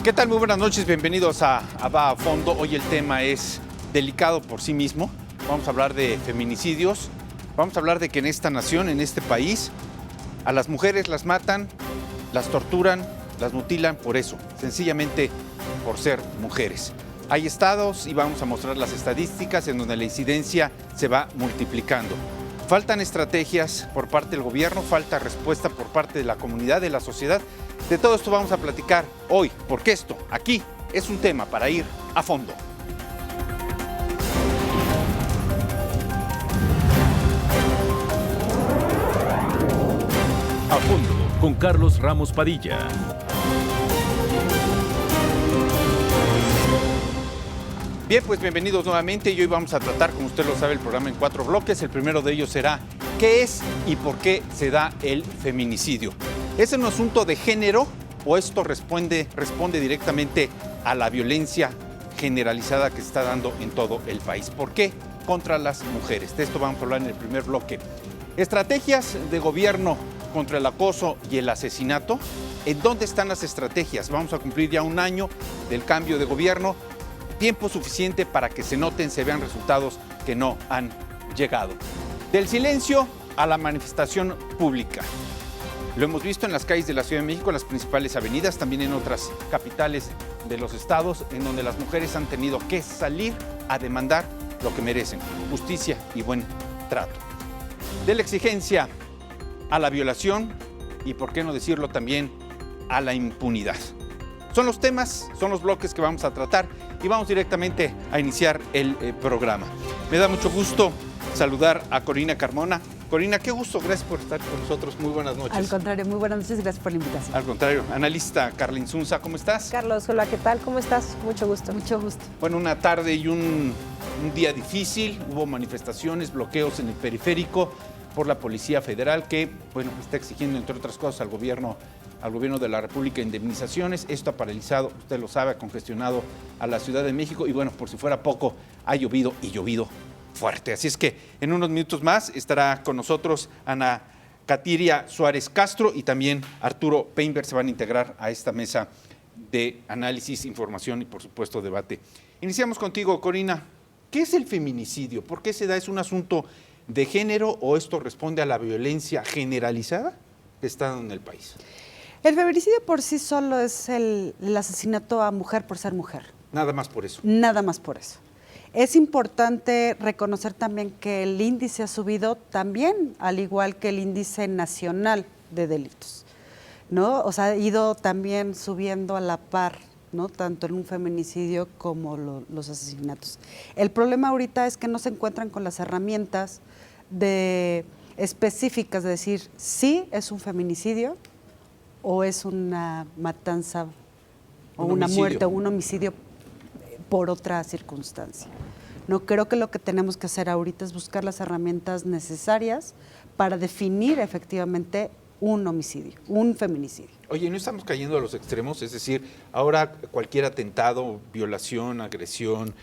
¿Qué tal? Muy buenas noches, bienvenidos a Va a Fondo. Hoy el tema es delicado por sí mismo. Vamos a hablar de feminicidios, vamos a hablar de que en esta nación, en este país, a las mujeres las matan, las torturan, las mutilan por eso, sencillamente por ser mujeres. Hay estados y vamos a mostrar las estadísticas en donde la incidencia se va multiplicando. Faltan estrategias por parte del gobierno, falta respuesta por parte de la comunidad, de la sociedad. De todo esto vamos a platicar hoy, porque esto aquí es un tema para ir a fondo. A fondo con Carlos Ramos Padilla. Bien, pues bienvenidos nuevamente y hoy vamos a tratar, como usted lo sabe, el programa en 4 bloques. El primero de ellos será ¿qué es y por qué se da el feminicidio? ¿Es un asunto de género o esto responde directamente a la violencia generalizada que se está dando en todo el país? ¿Por qué contra las mujeres? De esto vamos a hablar en el primer bloque. Estrategias de gobierno contra el acoso y el asesinato. ¿En dónde están las estrategias? Vamos a cumplir ya un año del cambio de gobierno. Tiempo suficiente para que se noten, se vean resultados que no han llegado. Del silencio a la manifestación pública. Lo hemos visto en las calles de la Ciudad de México, en las principales avenidas, también en otras capitales de los estados, en donde las mujeres han tenido que salir a demandar lo que merecen, justicia y buen trato. De la exigencia a la violación y, por qué no decirlo también, a la impunidad. Son los temas, son los bloques que vamos a tratar y vamos directamente a iniciar el programa. Me da mucho gusto saludar a Corina Carmona. Corina, qué gusto, gracias por estar con nosotros. Muy buenas noches. Al contrario, muy buenas noches, gracias por la invitación. Al contrario, analista Carla Insunza, ¿cómo estás? Carlos, hola, ¿qué tal? ¿Cómo estás? Mucho gusto. Mucho gusto. Bueno, una tarde y un día difícil, hubo manifestaciones, bloqueos en el periférico por la Policía Federal que, bueno, está exigiendo, entre otras cosas, al gobierno de la República indemnizaciones. Esto ha paralizado, usted lo sabe, ha congestionado a la Ciudad de México y, bueno, por si fuera poco, ha llovido y llovido fuerte. Así es que en unos minutos más estará con nosotros Ana Katiria Suárez Castro y también Arturo Peinberg se van a integrar a esta mesa de análisis, información y, por supuesto, debate. Iniciamos contigo, Corina. ¿Qué es el feminicidio? ¿Por qué se da? ¿Es un asunto de género o esto responde a la violencia generalizada que está dando en el país? El feminicidio por sí solo es el asesinato a mujer por ser mujer. Nada más por eso. Nada más por eso. Es importante reconocer también que el índice ha subido también, al igual que el índice nacional de delitos, ¿no? O sea, ha ido también subiendo a la par, ¿no? Tanto en un feminicidio como los asesinatos. El problema ahorita es que no se encuentran con las herramientas específicas de decir sí es un feminicidio o es una matanza o una muerte o un homicidio por otra circunstancia. No, creo que lo que tenemos que hacer ahorita es buscar las herramientas necesarias para definir efectivamente un homicidio, un feminicidio. Oye, ¿no estamos cayendo a los extremos? Es decir, ahora cualquier atentado, violación, agresión,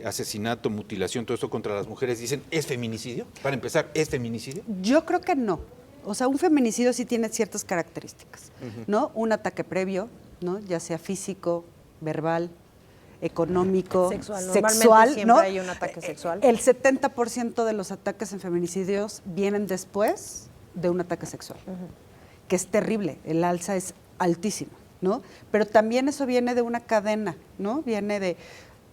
asesinato, mutilación, todo esto contra las mujeres, dicen, ¿es feminicidio? Para empezar, ¿es feminicidio? Yo creo que no. O sea, un feminicidio sí tiene ciertas características, ¿no? Un ataque previo, ¿no? Ya sea físico, verbal, económico, sexual, siempre ¿no? hay un ataque sexual. El 70% de los ataques en feminicidios vienen después de un ataque sexual, que es terrible, el alza es altísimo, ¿no? Pero también eso viene de una cadena, ¿no? Viene de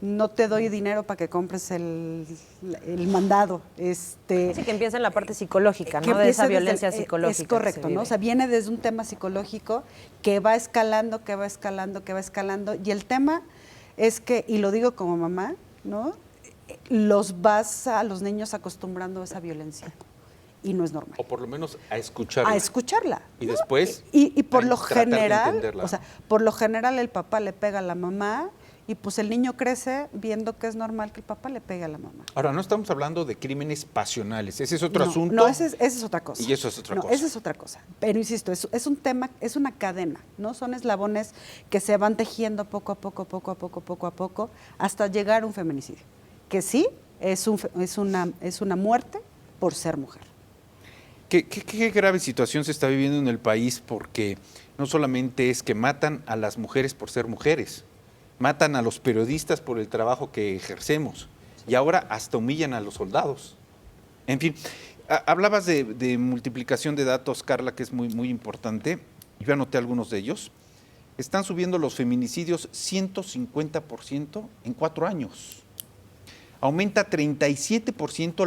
no te doy dinero para que compres el mandado. Sí, que empieza en la parte psicológica, ¿no? De esa violencia psicológica. Es correcto, ¿no? O sea, viene desde un tema psicológico que va escalando, y el tema es que, y lo digo como mamá, ¿no? Vas a los niños acostumbrando a esa violencia y no es normal. O por lo menos a escucharla. A escucharla. Y después y por lo tratar de general, entenderla. o sea, por lo general el papá le pega a la mamá y pues el niño crece viendo que es normal que el papá le pegue a la mamá. Ahora, no estamos hablando de crímenes pasionales, ese es otro asunto. No, ese es otra cosa. Y eso es otra cosa. Esa es otra cosa. Pero insisto, es un tema, es una cadena, ¿no? Son eslabones que se van tejiendo poco a poco, hasta llegar a un feminicidio. Que sí, es una muerte por ser mujer. Qué grave situación se está viviendo en el país, porque no solamente es que matan a las mujeres por ser mujeres, matan a los periodistas por el trabajo que ejercemos y ahora hasta humillan a los soldados. En fin, hablabas de multiplicación de datos, Carla, que es muy, muy importante. Yo anoté algunos de ellos. Están subiendo los feminicidios 150% en 4 años. Aumenta 37%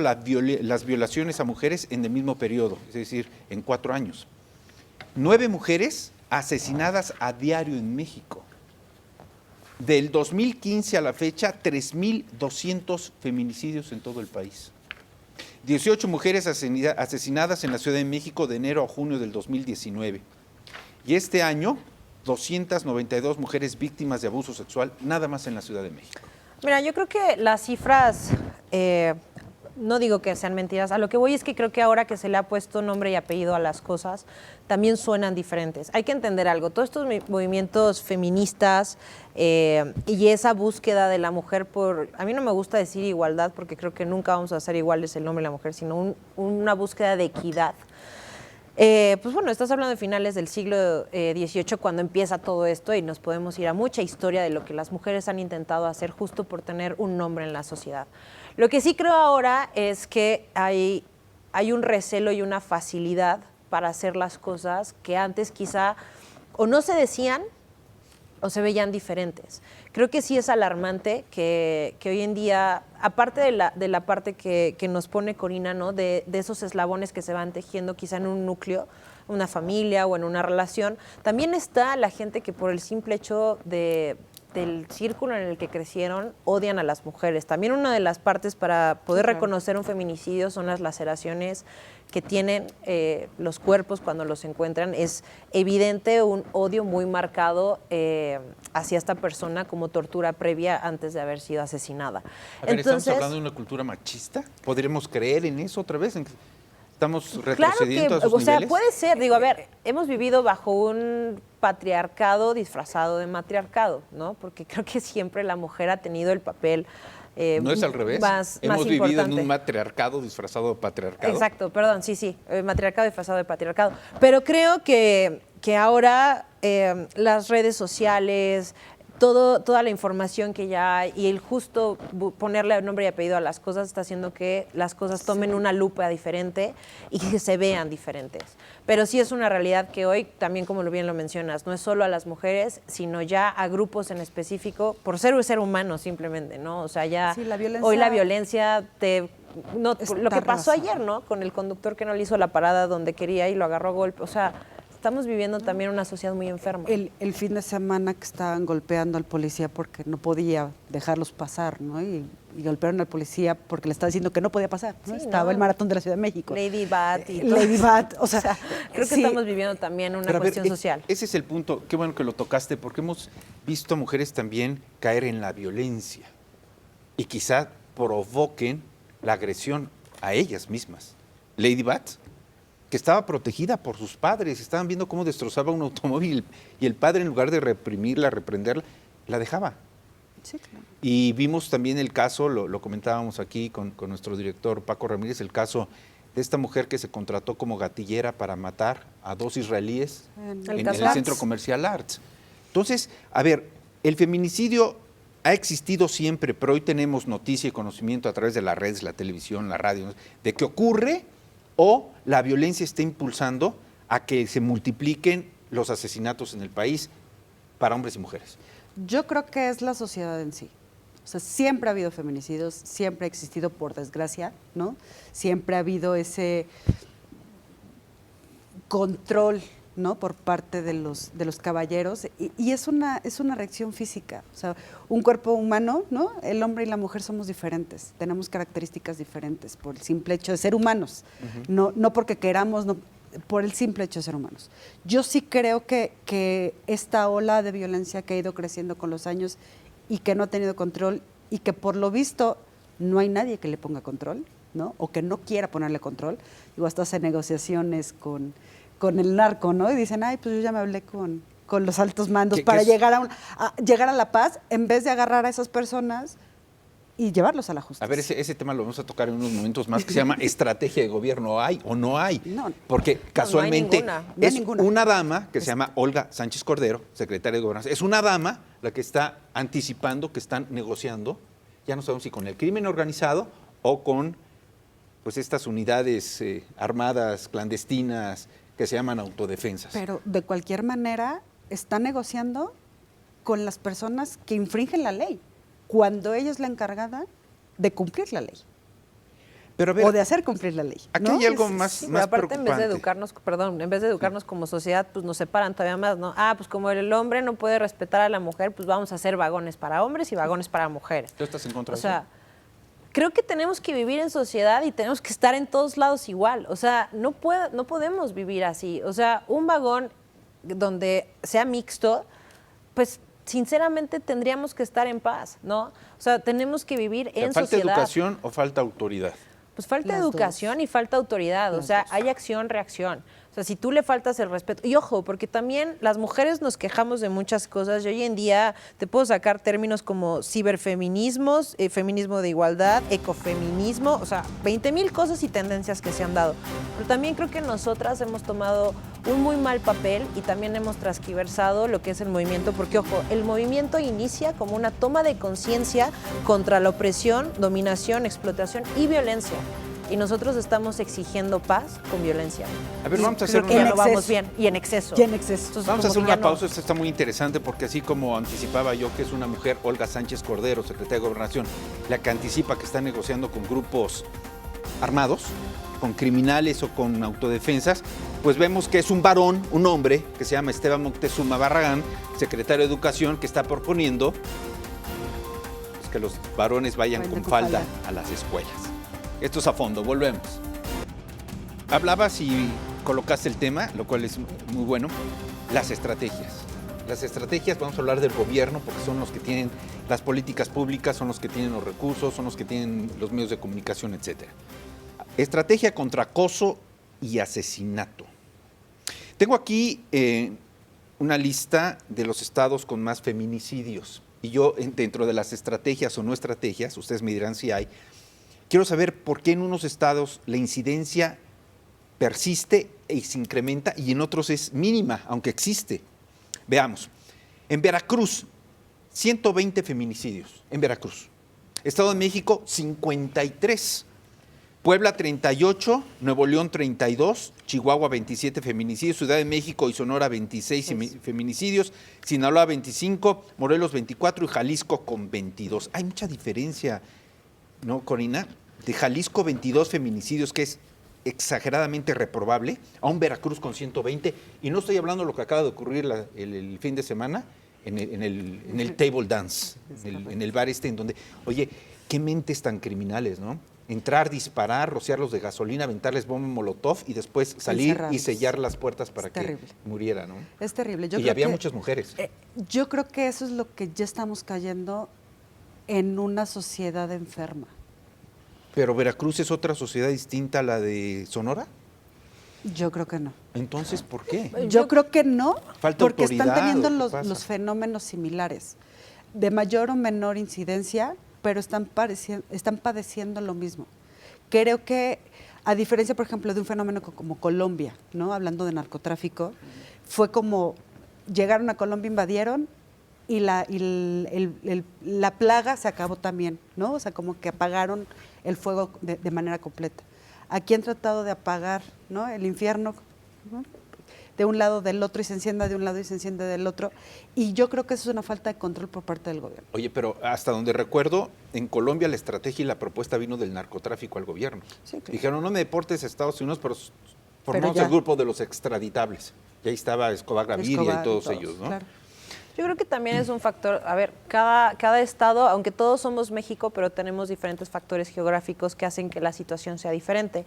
las violaciones a mujeres en el mismo periodo, es decir, en 4 años. 9 mujeres asesinadas a diario en México. Del 2015 a la fecha, 3.200 feminicidios en todo el país. 18 mujeres asesinadas en la Ciudad de México de enero a junio del 2019. Y este año, 292 mujeres víctimas de abuso sexual, nada más en la Ciudad de México. Mira, yo creo que las cifras, no digo que sean mentiras, a lo que voy es que creo que ahora que se le ha puesto nombre y apellido a las cosas, también suenan diferentes. Hay que entender algo, todos estos movimientos feministas y esa búsqueda de la mujer por, a mí no me gusta decir igualdad porque creo que nunca vamos a ser iguales el hombre y la mujer, sino una búsqueda de equidad. Pues bueno, estás hablando de finales del siglo XVIII cuando empieza todo esto y nos podemos ir a mucha historia de lo que las mujeres han intentado hacer justo por tener un nombre en la sociedad. Lo que sí creo ahora es que hay un recelo y una facilidad para hacer las cosas que antes quizá o no se decían o se veían diferentes. Creo que sí es alarmante que hoy en día, aparte de la parte que nos pone Corina, ¿no? De esos eslabones que se van tejiendo quizá en un núcleo, una familia o en una relación, también está la gente que por el simple hecho del círculo en el que crecieron odian a las mujeres. También una de las partes para poder reconocer un feminicidio son las laceraciones que tienen los cuerpos cuando los encuentran. Es evidente un odio muy marcado hacia esta persona como tortura previa antes de haber sido asesinada. A ver, ¿estamos hablando de una cultura machista? ¿Podríamos creer en eso otra vez? ¿Estamos retrocediendo a sus niveles? O sea, puede ser. Digo, a ver, hemos vivido bajo un patriarcado disfrazado de matriarcado, ¿no? Porque creo que siempre la mujer ha tenido el papel no es al revés. Hemos vivido en un matriarcado disfrazado de patriarcado. Exacto, perdón, sí, matriarcado disfrazado de patriarcado. Pero creo que ahora las redes sociales, toda la información que ya hay y el justo ponerle nombre y apellido a las cosas está haciendo que las cosas tomen una lupa diferente y que se vean diferentes. Pero sí es una realidad que hoy, también como bien lo mencionas, no es solo a las mujeres, sino ya a grupos en específico, por ser un ser humano simplemente, ¿no? O sea, ya sí, hoy la violencia lo que pasó ayer, ¿no? Con el conductor que no le hizo la parada donde quería y lo agarró a golpe, o sea, estamos viviendo también una sociedad muy enferma. El fin de semana que estaban golpeando al policía porque no podía dejarlos pasar, ¿no? Y golpearon al policía porque le estaba diciendo que no podía pasar, ¿no? Sí, estaba el maratón de la Ciudad de México. Lady Bat y Lady Bat, o sea, creo que estamos viviendo también una cuestión social. Ese es el punto, qué bueno que lo tocaste, porque hemos visto a mujeres también caer en la violencia y quizá provoquen la agresión a ellas mismas. Lady Bat, que estaba protegida por sus padres, estaban viendo cómo destrozaba un automóvil y el padre, en lugar de reprimirla, reprenderla, la dejaba. Sí, claro. Y vimos también el caso, lo comentábamos aquí con nuestro director Paco Ramírez, el caso de esta mujer que se contrató como gatillera para matar a 2 israelíes en el centro comercial Arts. Entonces, a ver, el feminicidio ha existido siempre, pero hoy tenemos noticia y conocimiento a través de las redes, la televisión, la radio, ¿no?, de que ocurre, o la violencia está impulsando a que se multipliquen los asesinatos en el país para hombres y mujeres. Yo creo que es la sociedad en sí. O sea, siempre ha habido feminicidios, siempre ha existido, por desgracia, ¿no? Siempre ha habido ese control, ¿no?, por parte de los caballeros, y es una reacción física. O sea, un cuerpo humano, ¿no?, el hombre y la mujer somos diferentes, tenemos características diferentes por el simple hecho de ser humanos, no porque queramos, no, por el simple hecho de ser humanos. Yo sí creo que esta ola de violencia que ha ido creciendo con los años y que no ha tenido control, y que por lo visto no hay nadie que le ponga control, ¿no?, o que no quiera ponerle control. Digo, hasta hace negociaciones con el narco, ¿no? Y dicen, ay, pues yo ya me hablé con los altos mandos para llegar a la paz, en vez de agarrar a esas personas y llevarlos a la justicia. A ver, ese tema lo vamos a tocar en unos momentos más, que se llama estrategia de gobierno. ¿Hay o no hay? No. Porque casualmente no hay es ninguna. una dama que se llama Olga Sánchez Cordero, secretaria de Gobernación. Es una dama la que está anticipando que están negociando, ya no sabemos si con el crimen organizado o con pues estas unidades armadas clandestinas que se llaman autodefensas. Pero de cualquier manera está negociando con las personas que infringen la ley, cuando ella es la encargada de cumplir la ley. Pero a ver, O de hacer cumplir la ley. aquí ¿no? hay algo Es- más, Sí, pero más aparte preocupante. en vez de educarnos como sociedad, pues nos separan todavía más, ¿no? Pues como el hombre no puede respetar a la mujer, pues vamos a hacer vagones para hombres y vagones para mujeres. ¿Tú estás en contra O de sea, eso? creo que tenemos que vivir en sociedad y tenemos que estar en todos lados igual. O sea, no podemos vivir así. O sea, un vagón donde sea mixto, pues sinceramente tendríamos que estar en paz, ¿no? O sea, tenemos que vivir O sea, en ¿falta sociedad. educación o falta autoridad? Pues falta Las educación dos. y falta autoridad, o Las sea, dos. hay acción, reacción. O sea, si tú le faltas el respeto, y ojo, porque también las mujeres nos quejamos de muchas cosas, y hoy en día te puedo sacar términos como ciberfeminismos, feminismo de igualdad, ecofeminismo, o sea, 20,000 cosas y tendencias que se han dado. Pero también creo que nosotras hemos tomado un muy mal papel y también hemos transquiversado lo que es el movimiento, porque ojo, el movimiento inicia como una toma de conciencia contra la opresión, dominación, explotación y violencia. Y nosotros estamos exigiendo paz con violencia. A ver, Y vamos a hacer creo que ya una... no vamos exceso. bien. Y en exceso. Y en exceso. Entonces, Vamos a como hacer que una ya pausa, esto está muy interesante porque así como anticipaba yo que es una mujer, Olga Sánchez Cordero, secretaria de Gobernación, la que anticipa que está negociando con grupos armados, con criminales o con autodefensas, pues vemos que es un varón, un hombre, que se llama Esteban Moctezuma Barragán, secretario de Educación, que está proponiendo pues, que los varones vayan con falda a las escuelas. Esto es a fondo, volvemos. Hablabas y colocaste el tema, lo cual es muy bueno, las estrategias. Las estrategias, vamos a hablar del gobierno, porque son los que tienen las políticas públicas, son los que tienen los recursos, son los que tienen los medios de comunicación, etc. Estrategia contra acoso y asesinato. Tengo aquí una lista de los estados con más feminicidios. Y yo, dentro de las estrategias o no estrategias, ustedes me dirán si hay, quiero saber por qué en unos estados la incidencia persiste y se incrementa y en otros es mínima, aunque existe. Veamos. En Veracruz, 120 feminicidios. En Veracruz. Estado de México, 53. Puebla, 38. Nuevo León, 32. Chihuahua, 27 feminicidios. Ciudad de México y Sonora, 26 feminicidios. Sinaloa, 25. Morelos, 24. Y Jalisco, con 22. Hay mucha diferencia, ¿no, Corina? De Jalisco, 22 feminicidios, que es exageradamente reprobable, a un Veracruz con 120, y no estoy hablando de lo que acaba de ocurrir el fin de semana en el table dance, en el bar en donde, oye, qué mentes tan criminales, ¿no? Entrar, disparar, rociarlos de gasolina, aventarles bomba molotov y después salir Encerrarlos. y sellar las puertas para Es que terrible. muriera, ¿no? Es terrible. Y había muchas mujeres. Yo creo que eso es lo que ya estamos cayendo en una sociedad enferma. Pero Veracruz es otra sociedad distinta a la de Sonora. Yo creo que no. Entonces, ¿por qué? Yo creo que no, Falta porque están autoridad, teniendo ¿o qué los pasa? fenómenos similares, de mayor o menor incidencia, pero están padeciendo lo mismo. Creo que, a diferencia, por ejemplo, de un fenómeno como Colombia, ¿no? Hablando de narcotráfico, fue como llegaron a Colombia, invadieron y la plaga se acabó también, ¿no? O sea, como que apagaron el fuego de manera completa. Aquí han tratado de apagar, ¿no? El infierno, ¿no? De un lado del otro y se encienda de un lado y se enciende del otro. Y yo creo que eso es una falta de control por parte del gobierno. Oye, pero hasta donde recuerdo, en Colombia la estrategia y la propuesta vino del narcotráfico al gobierno. Sí, claro. Dijeron, no me deportes a Estados Unidos, pero formamos ya. el grupo de los extraditables. Y ahí estaba Escobar Gaviria Escobar y todos ellos, ¿no? Claro. Yo creo que también es un factor, a ver, cada estado, aunque todos somos México, pero tenemos diferentes factores geográficos que hacen que la situación sea diferente.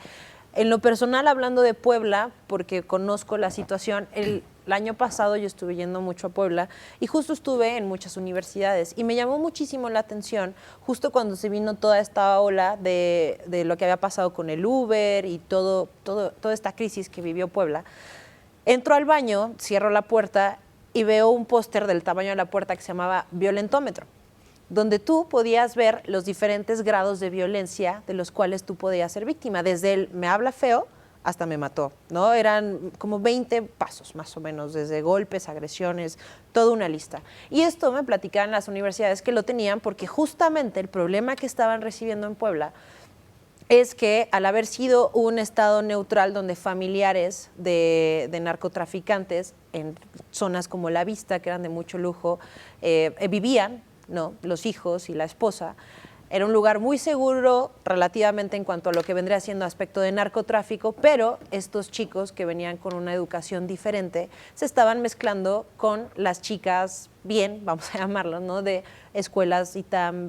En lo personal, hablando de Puebla, porque conozco la situación, el año pasado yo estuve yendo mucho a Puebla y justo estuve en muchas universidades y me llamó muchísimo la atención justo cuando se vino toda esta ola de lo que había pasado con el Uber y toda esta crisis que vivió Puebla. Entro al baño, cierro la puerta y veo un póster del tamaño de la puerta que se llamaba violentómetro. donde tú podías ver los diferentes grados de violencia de los cuales tú podías ser víctima, desde el me habla feo hasta me mató, ¿no? Eran como 20 pasos más o menos, desde golpes, agresiones, toda una lista. Y esto me platicaban las universidades que lo tenían porque justamente el problema que estaban recibiendo en Puebla es que al haber sido un estado neutral donde familiares de narcotraficantes en zonas como La Vista, que eran de mucho lujo, vivían, ¿no? Los hijos y la esposa, era un lugar muy seguro relativamente en cuanto a lo que vendría siendo aspecto de narcotráfico, pero estos chicos que venían con una educación diferente se estaban mezclando con las chicas bien, vamos a llamarlo, ¿no? De escuelas ITAM,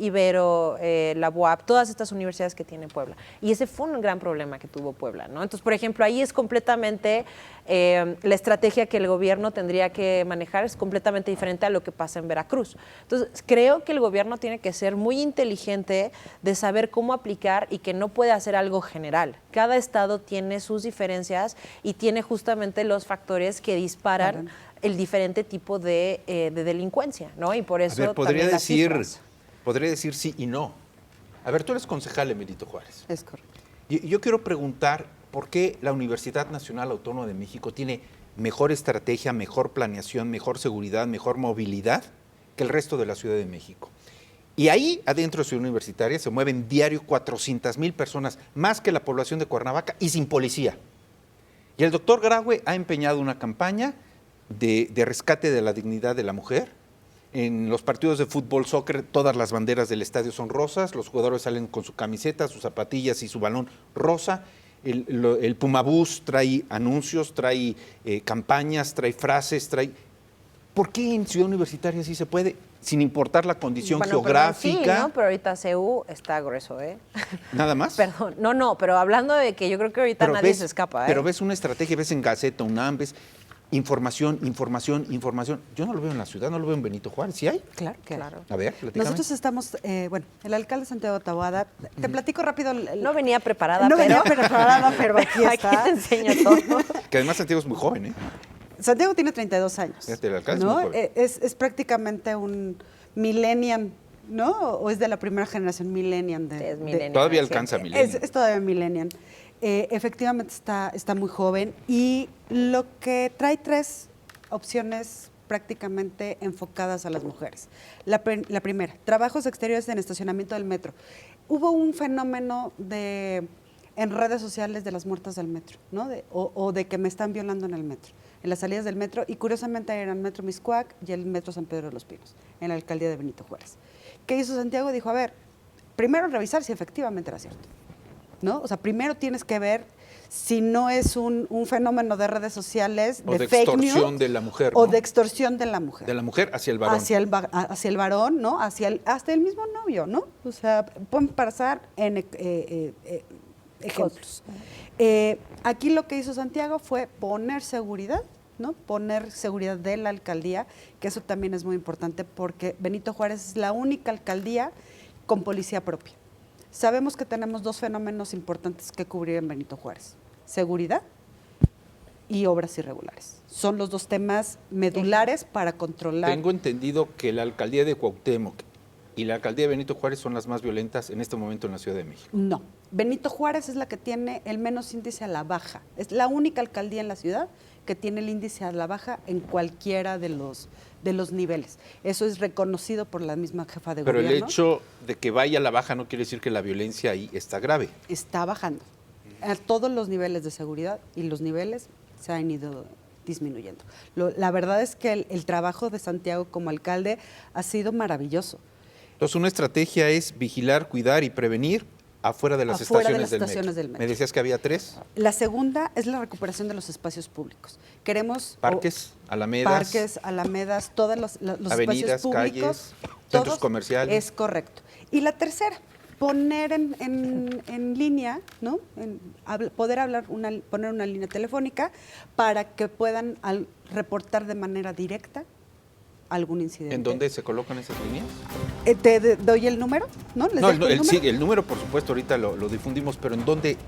Ibero, la UAP, todas estas universidades que tiene Puebla. Y ese fue un gran problema que tuvo Puebla, ¿no? Entonces, por ejemplo, ahí es completamente la estrategia que el gobierno tendría que manejar es completamente diferente a lo que pasa en Veracruz. Entonces, creo que el gobierno tiene que ser muy inteligente de saber cómo aplicar y que no puede hacer algo general. Cada estado tiene sus diferencias y tiene justamente los factores que disparan el diferente tipo de delincuencia, ¿no? Y por eso podría también las cifras. decir sí y no. A ver, tú eres concejal en Benito Juárez. Es correcto. Yo quiero preguntar por qué la Universidad Nacional Autónoma de México tiene mejor estrategia, mejor planeación, mejor seguridad, mejor movilidad que el resto de la Ciudad de México. Y ahí, adentro de Ciudad Universitaria, se mueven diario 400,000 personas, más que la población de Cuernavaca, y sin policía. Y el doctor Graue ha empeñado una campaña de rescate de la dignidad de la mujer. En los partidos de fútbol, soccer, todas las banderas del estadio son rosas, los jugadores salen con su camiseta, sus zapatillas y su balón rosa. El Pumabús trae anuncios, trae campañas, trae frases, trae... ¿Por qué en Ciudad Universitaria sí se puede? Sin importar la condición geográfica. Perdón, sí, ¿no? Pero ahorita CU está grueso, ¿eh? ¿Nada más? Perdón, no, pero hablando de que yo creo que ahorita nadie se escapa, ¿eh? Pero ves una estrategia, ves en Gaceta, UNAM, ves información. Yo no lo veo en la ciudad, no lo veo en Benito Juárez. ¿Sí hay? Claro que Claro. A ver, platícame. Nosotros estamos, el alcalde Santiago Taboada, te platico rápido. No venía preparada, No pero... venía preparada, pero aquí Aquí está. te enseño todo. Que además Santiago es muy joven, ¿eh? Santiago tiene 32 años. Fíjate, el alcalde es ¿no? muy joven. Es prácticamente un millennial, ¿no? ¿O es de la primera generación millennial? Es millennial. Todavía siempre. alcanza millennial. Es todavía millennial. Efectivamente está muy joven y lo que trae 3 opciones prácticamente enfocadas a las mujeres. La primera, trabajos exteriores en estacionamiento del metro. Hubo un fenómeno en redes sociales de las muertas del metro, ¿no? O de que me están violando en el metro, en las salidas del metro, y curiosamente eran Metro Miscuac y el Metro San Pedro de los Pinos, en la alcaldía de Benito Juárez. ¿Qué hizo Santiago? Dijo, a ver, primero revisar si efectivamente era cierto, ¿no? O sea, primero tienes que ver si no es un fenómeno de redes sociales, O de fake news, extorsión de la mujer, o ¿no? de extorsión de la mujer. De la mujer hacia el varón. Hacia el varón, ¿no? Hasta el mismo novio, ¿no? O sea, pueden pasar en ejemplos. Aquí lo que hizo Santiago fue poner seguridad, ¿no? Poner seguridad de la alcaldía, que eso también es muy importante porque Benito Juárez es la única alcaldía con policía propia. Sabemos que tenemos 2 fenómenos importantes que cubrir en Benito Juárez: seguridad y obras irregulares. Son los 2 temas medulares para controlar. Tengo entendido que la alcaldía de Cuauhtémoc y la alcaldía de Benito Juárez son las más violentas en este momento en la Ciudad de México. No, Benito Juárez es la que tiene el menos índice a la baja. Es la única alcaldía en la ciudad que tiene el índice a la baja en cualquiera de los niveles. Eso es reconocido por la misma jefa de Pero gobierno. el hecho de que vaya a la baja no quiere decir que la violencia ahí está grave. Está bajando a todos los niveles de seguridad y los niveles se han ido disminuyendo. La verdad es que el trabajo de Santiago como alcalde ha sido maravilloso. Entonces, una estrategia es vigilar, cuidar y prevenir afuera de las estaciones del metro. Me decías que había 3. La segunda es la recuperación de los espacios públicos. Queremos Parques, alamedas, todos los avenidas, espacios públicos, calles, centros comerciales. Es correcto. Y la tercera, poner en línea, ¿no? Poner una línea telefónica para que puedan reportar de manera directa algún incidente. ¿En dónde se colocan esas líneas? ¿Te doy el número? ¿No? ¿Les No, dejo el número? sí, el número, por supuesto, ahorita lo difundimos, pero ¿en dónde?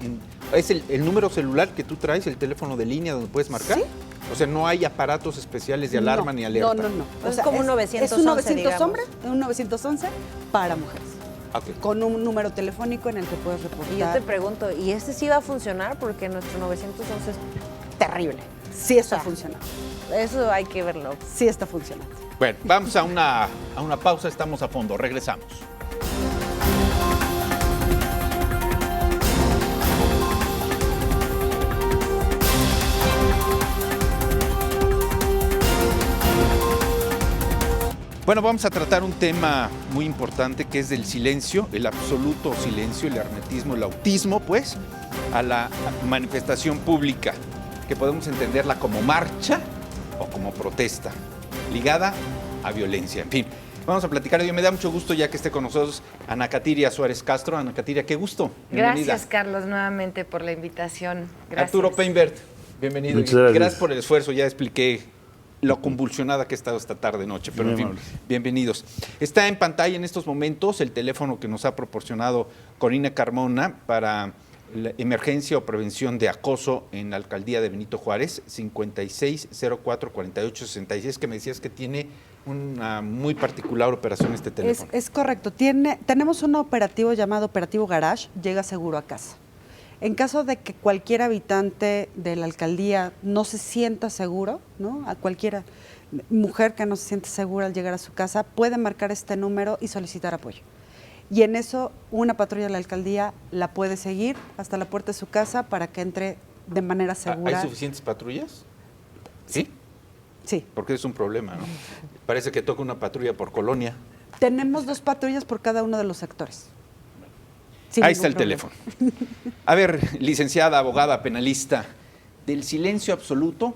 ¿Es el número celular que tú traes, el teléfono de línea donde puedes marcar? Sí, O sea, no hay aparatos especiales de alarma ni alerta. No. Es como un 911, Es un 911, digamos. un 911 para mujeres. Ok. Con un número telefónico en el que puedes reportar. Y yo te pregunto, ¿y este sí va a funcionar? Porque nuestro 911 es terrible. Sí está O sea, funcionando. Eso hay que verlo. Sí está funcionando. Bueno, vamos a una pausa, estamos a fondo, regresamos. Bueno, vamos a tratar un tema muy importante que es del silencio, el absoluto silencio, el hermetismo, el autismo, pues, a la manifestación pública, que podemos entenderla como marcha o como protesta, ligada a violencia. En fin, vamos a platicar de ello. Me da mucho gusto ya que esté con nosotros Ana Katiria Suárez Castro. Ana Katiria, qué gusto. Bienvenida. Gracias, Carlos, nuevamente por la invitación. Gracias. Arturo Peinbert, bienvenido. Muchas gracias. Gracias por el esfuerzo, ya expliqué lo convulsionada que he estado esta tarde noche, pero en fin, bienvenidos. Está en pantalla en estos momentos el teléfono que nos ha proporcionado Corina Carmona para la emergencia o prevención de acoso en la alcaldía de Benito Juárez, 5604-4866, que me decías que tiene una muy particular operación este teléfono. Es correcto. Tenemos un operativo llamado Operativo Garage, Llega Seguro a Casa. En caso de que cualquier habitante de la alcaldía no se sienta seguro, ¿no? A cualquier mujer que no se siente segura al llegar a su casa, puede marcar este número y solicitar apoyo. Y en eso, una patrulla de la alcaldía la puede seguir hasta la puerta de su casa para que entre de manera segura. ¿Hay suficientes patrullas? ¿Sí? Sí. Porque es un problema, ¿no? Parece que toca una patrulla por colonia. Tenemos 2 patrullas por cada uno de los sectores. Sin Ahí ningún está el problema. teléfono. A ver, licenciada, abogada, penalista, del silencio absoluto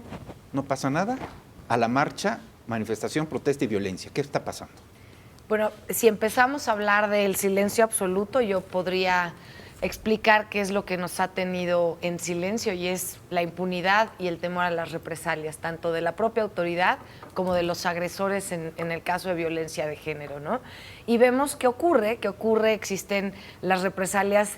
no pasa nada a la marcha, manifestación, protesta y violencia. ¿Qué está pasando? Bueno, si empezamos a hablar del silencio absoluto, yo podría explicar qué es lo que nos ha tenido en silencio, y es la impunidad y el temor a las represalias, tanto de la propia autoridad como de los agresores en el caso de violencia de género, ¿no? Y vemos qué ocurre, existen las represalias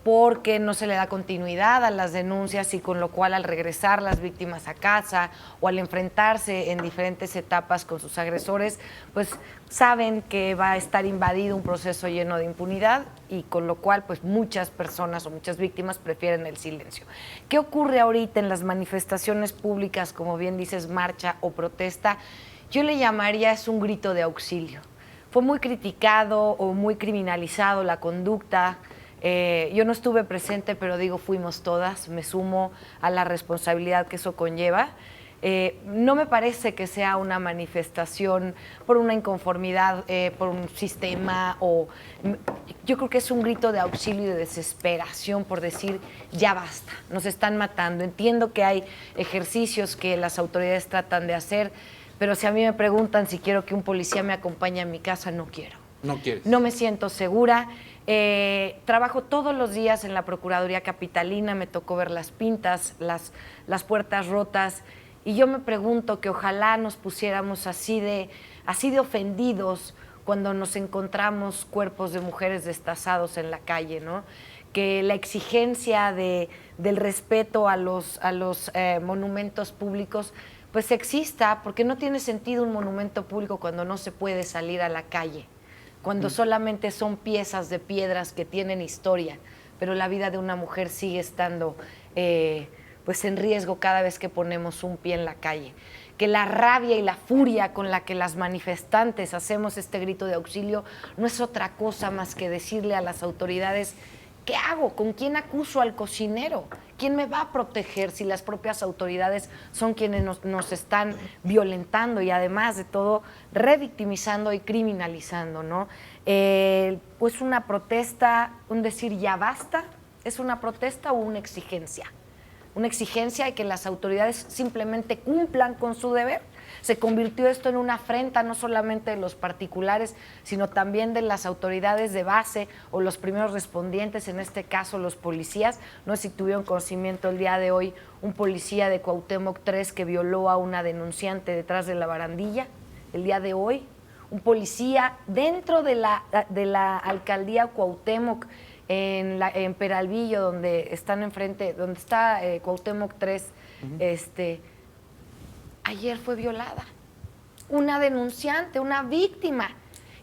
porque no se le da continuidad a las denuncias, y con lo cual al regresar las víctimas a casa o al enfrentarse en diferentes etapas con sus agresores, pues saben que va a estar invadido un proceso lleno de impunidad, y con lo cual pues muchas personas o muchas víctimas prefieren el silencio. ¿Qué ocurre ahorita en las manifestaciones públicas, como bien dices, marcha o protesta? Yo le llamaría es un grito de auxilio. Fue muy criticado o muy criminalizado la conducta. Yo no estuve presente, pero digo, fuimos todas, me sumo a la responsabilidad que eso conlleva. No me parece que sea una manifestación por una inconformidad, por un sistema, yo creo que es un grito de auxilio y de desesperación por decir, ya basta, nos están matando. Entiendo que hay ejercicios que las autoridades tratan de hacer, pero si a mí me preguntan si quiero que un policía me acompañe a mi casa, no quiero. No quieres. No me siento segura. Trabajo todos los días en la Procuraduría Capitalina, me tocó ver las pintas, las puertas rotas, y yo me pregunto que ojalá nos pusiéramos así de ofendidos cuando nos encontramos cuerpos de mujeres destazados en la calle, ¿no? Que la exigencia del respeto a los monumentos públicos pues exista, porque no tiene sentido un monumento público cuando no se puede salir a la calle, cuando solamente son piezas de piedras que tienen historia, pero la vida de una mujer sigue estando pues en riesgo cada vez que ponemos un pie en la calle. Que la rabia y la furia con la que las manifestantes hacemos este grito de auxilio no es otra cosa más que decirle a las autoridades, ¿qué hago? ¿Con quién acuso al cocinero? ¿Quién me va a proteger si las propias autoridades son quienes nos están violentando y además de todo revictimizando y criminalizando, ¿no? Pues una protesta, un decir ya basta, ¿es una protesta o una exigencia? Una exigencia de que las autoridades simplemente cumplan con su deber. Se convirtió esto en una afrenta no solamente de los particulares, sino también de las autoridades de base o los primeros respondientes, en este caso los policías. No sé si tuvieron conocimiento el día de hoy, un policía de Cuauhtémoc 3 que violó a una denunciante detrás de la barandilla. El día de hoy, un policía dentro de la alcaldía Cuauhtémoc, en Peralvillo, donde están enfrente, donde está Cuauhtémoc 3, ayer fue violada. Una denunciante, una víctima.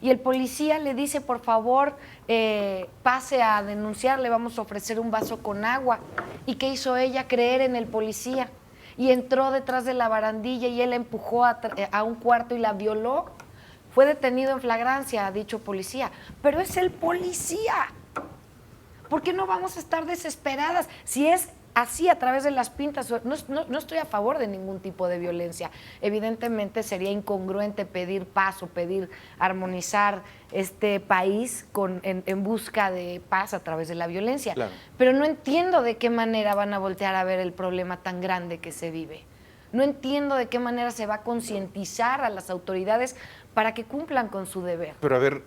Y el policía le dice, por favor, pase a denunciar, le vamos a ofrecer un vaso con agua. ¿Y qué hizo ella? Creer en el policía. Y entró detrás de la barandilla y él la empujó a un cuarto y la violó. Fue detenido en flagrancia, ha dicho policía. Pero es el policía. ¿Por qué no vamos a estar desesperadas? Si es así a través de las pintas, no estoy a favor de ningún tipo de violencia. Evidentemente sería incongruente pedir paz o pedir armonizar este país en busca de paz a través de la violencia. Claro. Pero no entiendo de qué manera van a voltear a ver el problema tan grande que se vive. No entiendo de qué manera se va a concientizar a las autoridades para que cumplan con su deber. Pero a ver,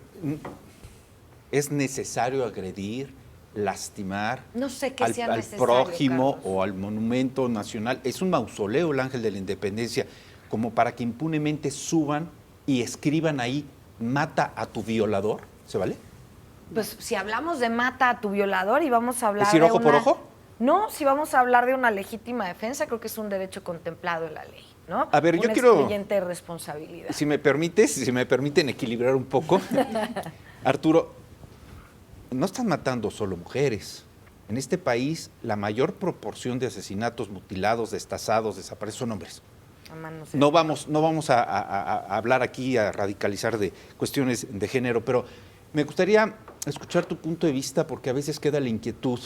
¿es necesario agredir, lastimar No sé qué sea al necesario, prójimo Carlos. o al monumento nacional? Es un mausoleo el Ángel de la Independencia, como para que impunemente suban y escriban ahí, mata a tu violador, ¿se vale? Pues si hablamos de mata a tu violador y vamos a hablar ¿Es ir de ojo por ojo? No, si vamos a hablar de una legítima defensa, creo que es un derecho contemplado en la ley, ¿no? A ver, yo una quiero- excluyente responsabilidad. Si me permiten equilibrar un poco. Arturo, no están matando solo mujeres. En este país, la mayor proporción de asesinatos, mutilados, destazados, desaparecidos son hombres. Manos No vamos a hablar aquí, a radicalizar de cuestiones de género, pero me gustaría escuchar tu punto de vista, porque a veces queda la inquietud.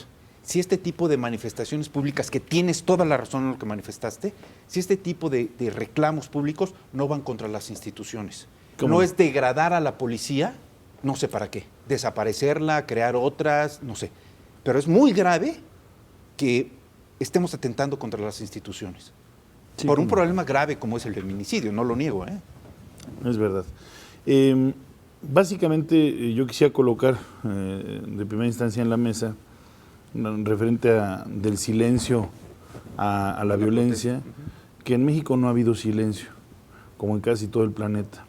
Si este tipo de manifestaciones públicas, que tienes toda la razón en lo que manifestaste, si este tipo de reclamos públicos no van contra las instituciones. ¿Cómo? No es degradar a la policía, no sé para qué, desaparecerla, crear otras, no sé. Pero es muy grave que estemos atentando contra las instituciones. Sí, por un cómo no. problema grave como es el feminicidio, no lo niego, ¿eh? Es verdad. Básicamente, yo quisiera colocar de primera instancia en la mesa, referente del silencio a la violencia, que en México no ha habido silencio, como en casi todo el planeta.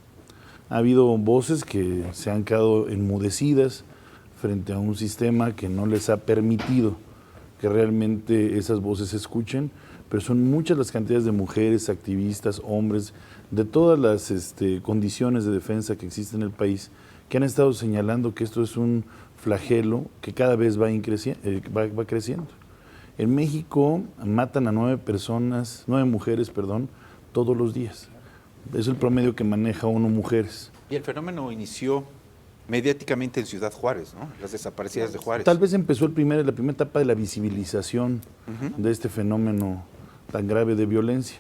Ha habido voces que se han quedado enmudecidas frente a un sistema que no les ha permitido que realmente esas voces se escuchen, pero son muchas las cantidades de mujeres, activistas, hombres, de todas las condiciones de defensa que existen en el país, que han estado señalando que esto es un flagelo que cada vez va creciendo. En México matan a 9 mujeres, todos los días. Es el promedio que maneja uno mujeres. Y el fenómeno inició mediáticamente en Ciudad Juárez, ¿no? Las desaparecidas de Juárez. Tal vez empezó la primera etapa de la visibilización de este fenómeno tan grave de violencia.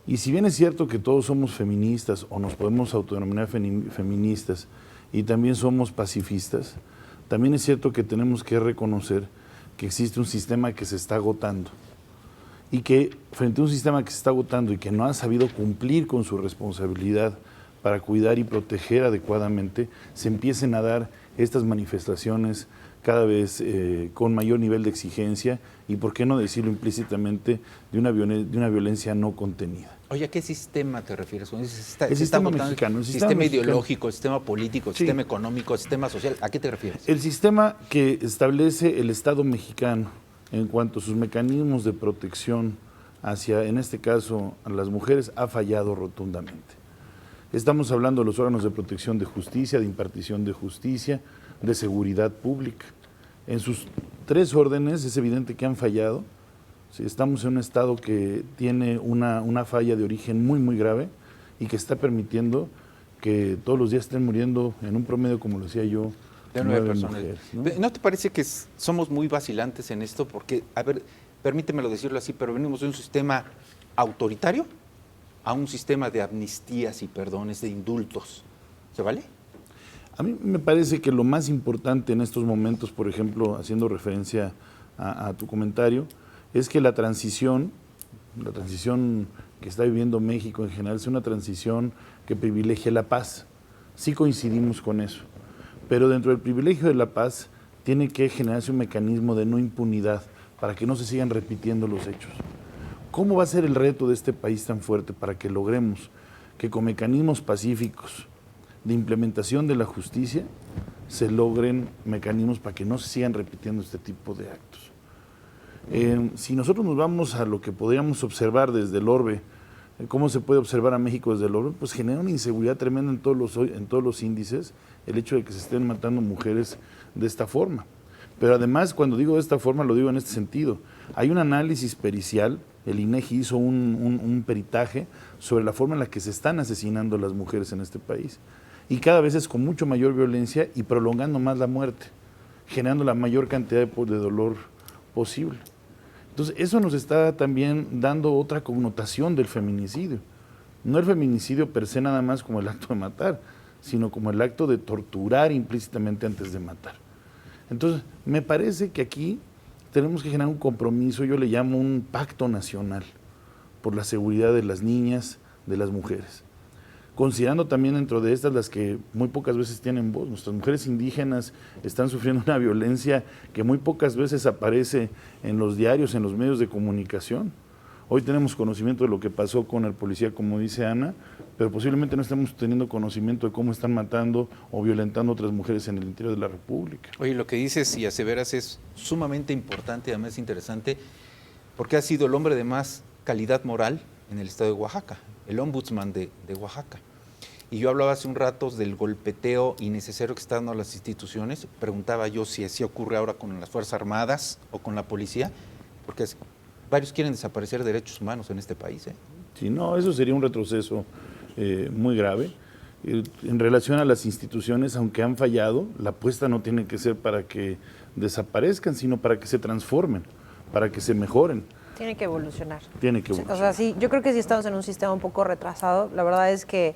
Y si bien es cierto que todos somos feministas o nos podemos autodenominar feministas y también somos pacifistas, también es cierto que tenemos que reconocer que existe un sistema que se está agotando y que frente a un sistema que se está agotando y que no ha sabido cumplir con su responsabilidad para cuidar y proteger adecuadamente, se empiecen a dar estas manifestaciones cada vez con mayor nivel de exigencia y, por qué no decirlo implícitamente, de una violencia no contenida. Oye, ¿a qué sistema te refieres? Cuando dices, El sistema mexicano, el sistema sistema mexicano. ideológico, el sistema político, el Sí. sistema económico, el sistema social. ¿A qué te refieres? El sistema que establece el Estado mexicano en cuanto a sus mecanismos de protección hacia, en este caso, a las mujeres, ha fallado rotundamente. Estamos hablando de los órganos de protección de justicia, de impartición de justicia, de seguridad pública. En sus 3 órdenes es evidente que han fallado. Sí, estamos en un estado que tiene una falla de origen muy, muy grave y que está permitiendo que todos los días estén muriendo en un promedio, como lo decía yo, De 9 9 personas. mujeres, ¿No te parece que somos muy vacilantes en esto? Porque, a ver, permítemelo decirlo así, pero venimos de un sistema autoritario a un sistema de amnistías y perdones, de indultos. ¿Se vale? A mí me parece que lo más importante en estos momentos, por ejemplo, haciendo referencia a tu comentario, es que la transición que está viviendo México en general es una transición que privilegia la paz. Sí coincidimos con eso, pero dentro del privilegio de la paz tiene que generarse un mecanismo de no impunidad para que no se sigan repitiendo los hechos. ¿Cómo va a ser el reto de este país tan fuerte para que logremos que con mecanismos pacíficos de implementación de la justicia se logren mecanismos para que no se sigan repitiendo este tipo de actos? Si nosotros nos vamos a lo que podríamos observar desde el orbe ¿Cómo se puede observar a México desde el oro? Pues genera una inseguridad tremenda en todos los índices el hecho de que se estén matando mujeres de esta forma. Pero además, cuando digo de esta forma, lo digo en este sentido. Hay un análisis pericial, el INEGI hizo un peritaje sobre la forma en la que se están asesinando las mujeres en este país. Y cada vez es con mucho mayor violencia y prolongando más la muerte, generando la mayor cantidad de dolor posible. Entonces, eso nos está también dando otra connotación del feminicidio. No el feminicidio per se nada más como el acto de matar, sino como el acto de torturar implícitamente antes de matar. Entonces, me parece que aquí tenemos que generar un compromiso, yo le llamo un pacto nacional por la seguridad de las niñas, de las mujeres. Considerando también dentro de estas las que muy pocas veces tienen voz. Nuestras mujeres indígenas están sufriendo una violencia que muy pocas veces aparece en los diarios, en los medios de comunicación. Hoy tenemos conocimiento de lo que pasó con el policía, como dice Ana, pero posiblemente no estemos teniendo conocimiento de cómo están matando o violentando a otras mujeres en el interior de la República. Oye, lo que dices y aseveras es sumamente importante y además interesante porque ha sido el hombre de más calidad moral en el estado de Oaxaca, el ombudsman de Oaxaca. Y yo hablaba hace un rato del golpeteo innecesario que está dando a las instituciones. Preguntaba yo si así ocurre ahora con las Fuerzas Armadas o con la policía, porque varios quieren desaparecer derechos humanos en este país. Sí, no, eso sería un retroceso muy grave. En relación a las instituciones, aunque han fallado, la apuesta no tiene que ser para que desaparezcan, sino para que se transformen, para que se mejoren. Tiene que evolucionar. Tiene que evolucionar. O sea, sí, yo creo que sí estamos en un sistema un poco retrasado. La verdad es que